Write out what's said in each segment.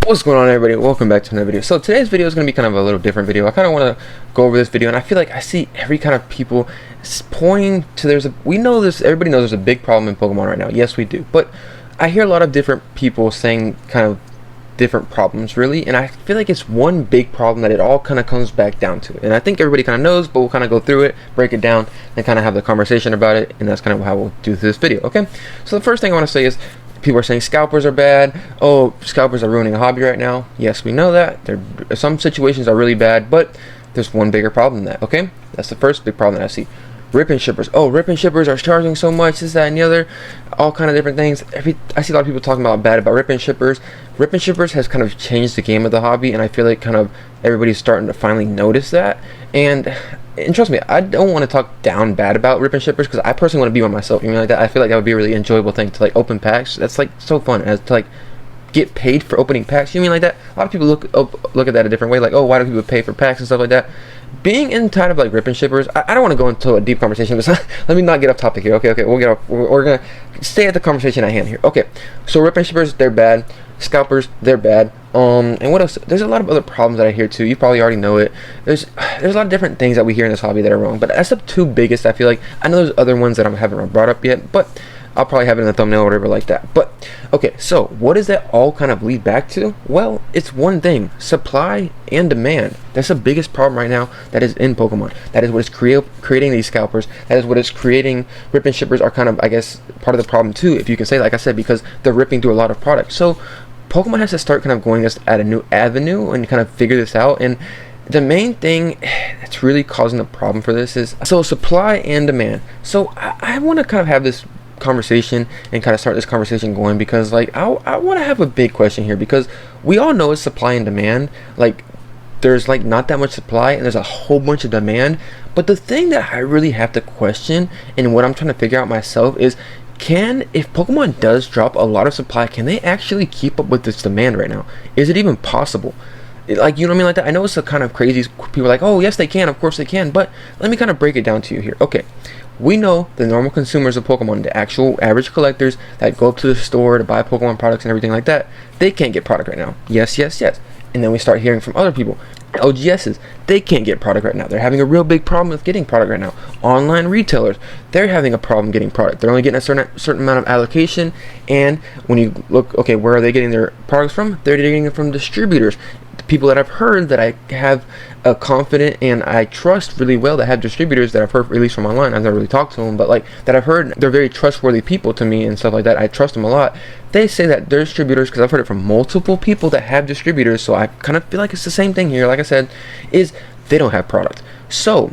What's going on, everybody? Welcome back to another video. So today's video is going to be kind of a little different video. I kind of want to go over this video, and I feel like I see every kind of people pointing to everybody knows there's a big problem in Pokemon right now. Yes, we do. But I hear a lot of different people saying kind of different problems, really, and I feel like it's one big problem that it all kind of comes back down to. And I think everybody kind of knows, but we'll kind of go through it, break it down, and kind of have the conversation about it, and that's kind of how we'll do this video, okay? So the first thing I want to say is, people are saying scalpers are bad. Oh, scalpers are ruining a hobby right now. Yes, we know that. Some situations are really bad, but there's one bigger problem than that, okay? That's the first big problem that I see. Rip and shippers. Oh, rip and shippers are charging so much, this, that, and the other. All kind of different things. I see a lot of people talking bad about rip and shippers. Rip and shippers has kind of changed the game of the hobby, and I feel like kind of everybody's starting to finally notice that. And trust me, I don't want to talk down bad about rip and shippers, because I personally want to be one myself. You know, like that. I feel like that would be a really enjoyable thing to like open packs. That's like so fun, as to like get paid for opening packs. You mean like that? A lot of people look at that a different way. Like, oh, why do people pay for packs and stuff like that? Being inside of like rip and shippers, I don't want to go into a deep conversation, but let me not get off topic here. Okay, we'll get off. We're gonna stay at the conversation at hand here. Okay, so rip and shippers, they're bad. Scalpers, they're bad. And what else? There's a lot of other problems that I hear too. You probably already know it. There's a lot of different things that we hear in this hobby that are wrong, but that's the two biggest. I feel like I know there's other ones that I haven't brought up yet, but I'll probably have it in the thumbnail or whatever like that. But okay, so what does that all kind of lead back to? Well, it's one thing: supply and demand. That's the biggest problem right now that is in Pokemon. That is what is creating these scalpers. That is what is creating rip and shippers are kind of, I guess, part of the problem too, if you can say, like I said, because they're ripping through a lot of products. So Pokemon has to start kind of going this at a new avenue and kind of figure this out. And the main thing that's really causing a problem for this is supply and demand. So I want to kind of have this conversation and kind of start this conversation going, because like I want to have a big question here, because we all know it's supply and demand. Like there's like not that much supply and there's a whole bunch of demand, but the thing that I really have to question and what I'm trying to figure out myself is, if Pokemon does drop a lot of supply, can they actually keep up with this demand right now? Is it even possible? Like, you know what I mean, like that. I know it's a kind of crazy. People are like, oh yes they can, of course they can, but let me kind of break it down to you here. Okay, we know the normal consumers of Pokemon, the actual average collectors that go up to the store to buy Pokemon products and everything like that, they can't get product right now. Yes. And then we start hearing from other people, LGSs, they can't get product right now. They're having a real big problem with getting product right now. Online retailers, they're having a problem getting product. They're only getting a certain amount of allocation, and when you look, okay, where are they getting their products from? They're getting it from distributors. People that I've heard that I have a confident and I trust really well, that have distributors that I've heard released from online. I've never really talked to them, but like that I've heard, they're very trustworthy people to me and stuff like that. I trust them a lot. They say that their distributors, because I've heard it from multiple people that have distributors, so I kind of feel like it's the same thing here. Like I said, is they don't have product. So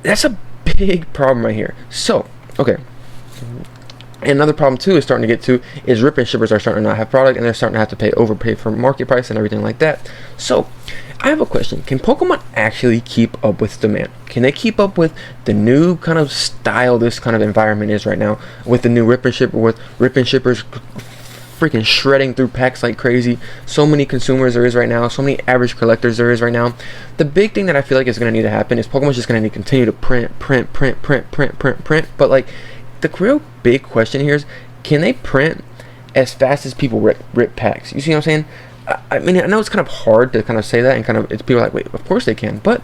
that's a big problem right here. So okay. Another problem too is starting to get to is rip and shippers are starting to not have product, and they're starting to have to overpay for market price and everything like that. So I have a question: can Pokemon actually keep up with demand? Can they keep up with the new kind of style this kind of environment is right now, with the new rip and shipper, with rip and shippers freaking shredding through packs like crazy? So many consumers there is right now, so many average collectors there is right now. The big thing that I feel like is going to need to happen is Pokemon's just going to need to continue to print, but like the real big question here is, can they print as fast as people rip packs? You see what I'm saying? I mean, I know it's kind of hard to kind of say that, and kind of people are like, wait, of course they can, but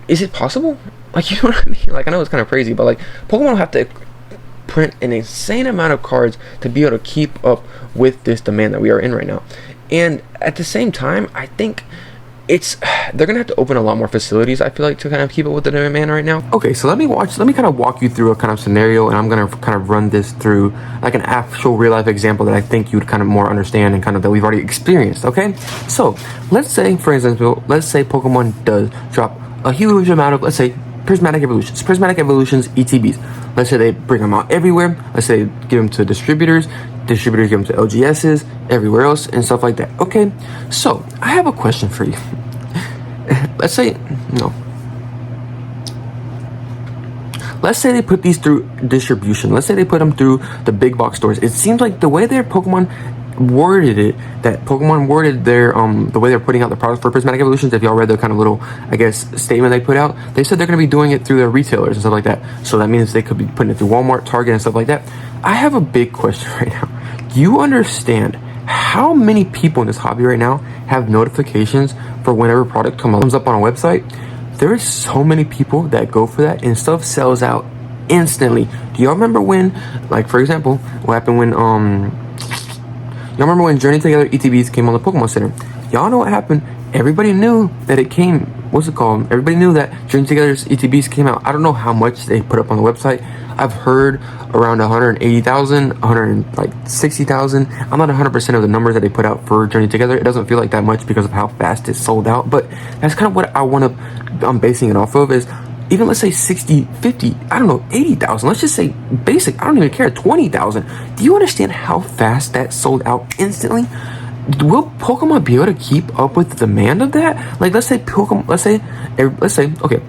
is it possible? Like, you know what I mean? Like, I know it's kind of crazy, but like Pokemon will have to print an insane amount of cards to be able to keep up with this demand that we are in right now. And at the same time, I think they're gonna have to open a lot more facilities, I feel like, to kind of keep up with the demand right now. Okay, so let me kind of walk you through a kind of scenario, and I'm gonna kind of run this through like an actual real life example that I think you'd kind of more understand and kind of that we've already experienced. Okay, so let's say, for example, Pokemon does drop a huge amount of, let's say, prismatic evolutions ETBs. Let's say they bring them out everywhere. Let's say they give them to distributors give them to LGSs, everywhere else, and stuff like that. Okay, so I have a question for you. Let's say they put these through distribution. Let's say they put them through the big box stores. It seems like the way their Pokemon worded it, that Pokemon worded their the way they're putting out the products for prismatic evolutions, if y'all read the kind of little, I guess, statement they put out, they said they're going to be doing it through their retailers and stuff like that. So that means they could be putting it through Walmart, Target, and stuff like that. I have a big question right now. Do you understand How many people in this hobby right now have notifications for whenever product comes up on a website? There is so many people that go for that, and stuff sells out instantly. Do y'all remember when, like, for example, what happened when y'all remember when Journey Together ETBs came on the Pokemon Center? Y'all know what happened. Everybody knew that it came, what's it called? Everybody knew that Journey Together's ETBs came out. I don't know how much they put up on the website. I've heard around 180,000, 160,000. I'm not 100% of the numbers that they put out for Journey Together. It doesn't feel like that much because of how fast it sold out, but that's kind of what I'm basing it off of, is even let's say 60, 50, I don't know, 80,000. Let's just say basic, I don't even care, 20,000. Do you understand how fast that sold out instantly? Will Pokemon be able to keep up with the demand of that? Like, let's say, okay,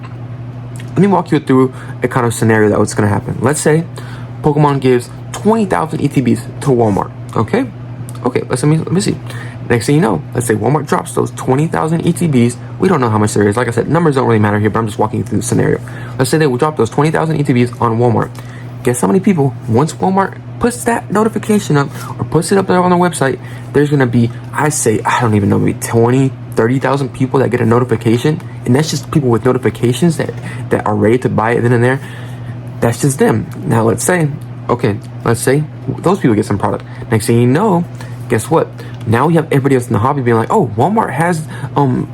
let me walk you through a kind of scenario that what's going to happen. Let's say Pokemon gives 20,000 ETBs to Walmart. Okay, let me see. Next thing you know, let's say Walmart drops those 20,000 ETBs. We don't know how much there is. Like I said, numbers don't really matter here, but I'm just walking you through the scenario. Let's say they will drop those 20,000 ETBs on Walmart. Guess how many people, once Walmart puts that notification up or puts it up there on their website, there's going to be, I don't even know, maybe 20, 30,000 people that get a notification. And that's just people with notifications that are ready to buy it then and there. That's just them. Now let's say those people get some product. Next thing you know, guess what? Now we have everybody else in the hobby being like, oh, Walmart has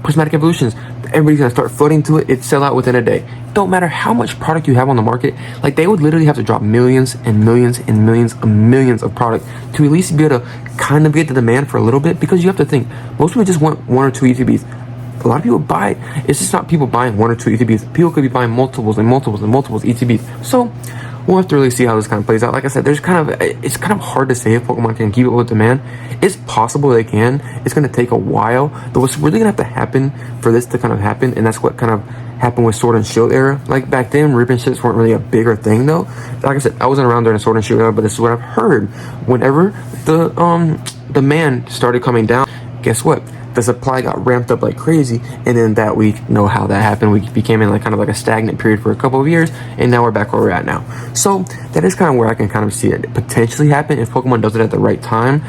Prismatic Evolutions. Everybody's gonna start flooding to it. It sell out within a day. Don't matter how much product you have on the market. Like, they would literally have to drop millions and millions and millions and millions of product to at least be able to kind of get the demand for a little bit. Because you have to think, most people just want 1 or 2 ETBs. A lot of people buy, it's just not people buying 1 or 2 ETBs. People could be buying multiples and multiples and multiples ETBs. So we'll have to really see how this kind of plays out. Like I said, it's kind of hard to say if Pokemon can keep up with demand. It's possible they can. It's going to take a while. But what's really going to have to happen for this to kind of happen, and that's what kind of happened with Sword and Shield era. Like, back then, rip and ships weren't really a bigger thing, though. Like I said, I wasn't around during the Sword and Shield era, but this is what I've heard. Whenever the demand started coming down, guess what? The supply got ramped up like crazy, and then that we know how that happened. We became in kind of a stagnant period for a couple of years, and now we're back where we're at now. So that is kind of where I can kind of see it potentially happen if Pokemon does it at the right time.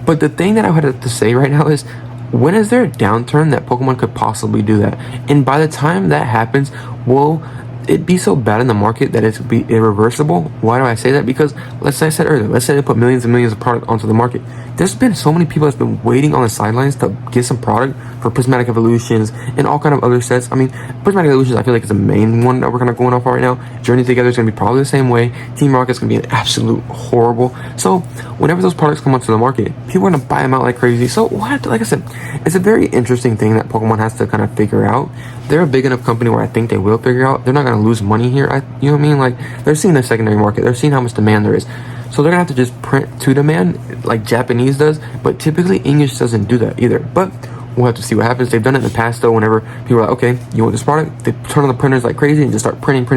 But the thing that I had to say right now is, when is there a downturn that Pokemon could possibly do that? And by the time that happens, will it be so bad in the market that it's be irreversible? Why do I say that? Because let's say I said earlier, let's say they put millions and millions of product onto the market. There's been so many people that's been waiting on the sidelines to get some product for Prismatic Evolutions and all kind of other sets. I mean, Prismatic Evolutions, I feel like is the main one that we're kind of going off on right now. Journey Together is going to be probably the same way. Team Rocket's going to be an absolute horrible. So whenever those products come onto the market, people are going to buy them out like crazy. So like I said, it's a very interesting thing that Pokemon has to kind of figure out. They're a big enough company where I think they will figure out. They're not going to lose money here. You know what I mean? Like, they're seeing the secondary market. They're seeing how much demand there is. So they're going to have to just print to demand like Japanese does. But typically English doesn't do that either. But we'll have to see what happens. They've done it in the past, though, whenever people are like, okay, you want this product? They turn on the printers like crazy and just start printing.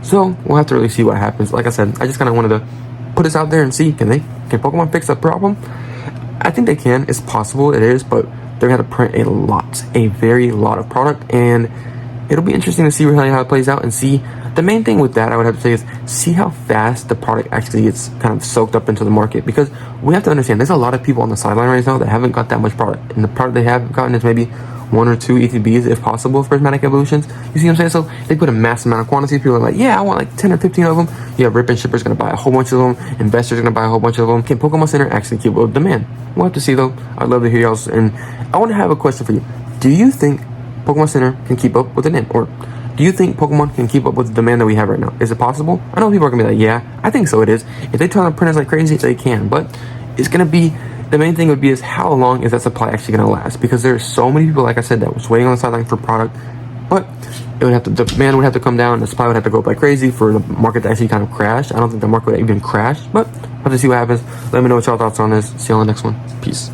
So we'll have to really see what happens. Like I said, I just kind of wanted to put this out there and see, can Pokemon fix that problem? I think they can. It's possible. It is. But they're going to have to print a very lot of product. And it'll be interesting to see really how it plays out and see. The main thing with that, I would have to say, is see how fast the product actually gets kind of soaked up into the market. Because we have to understand, there's a lot of people on the sideline right now that haven't got that much product. And the product they have gotten is maybe 1 or 2 ETBs, if possible, for Prismatic Evolutions. You see what I'm saying? So they put a massive amount of quantity. People are like, yeah, I want like 10 or 15 of them. You have Rip and Shippers going to buy a whole bunch of them. Investors are going to buy a whole bunch of them. Can Pokemon Center actually keep up with demand? We'll have to see, though. I'd love to hear y'all's. And I want to have a question for you. Do you think Pokemon Center can keep up with the demand? Or do you think Pokemon can keep up with the demand that we have right now? Is it possible? I know people are going to be like, yeah, I think so, it is. If they turn on printers like crazy, they can. But it's going to be, the main thing would be is how long is that supply actually going to last? Because there's so many people, like I said, that was waiting on the sideline for product. But it would have to, the demand would have to come down, the supply would have to go up like crazy for the market to actually kind of crash. I don't think the market would even crash, but we'll have to see what happens. Let me know what y'all thoughts on this. See you on the next one. Peace.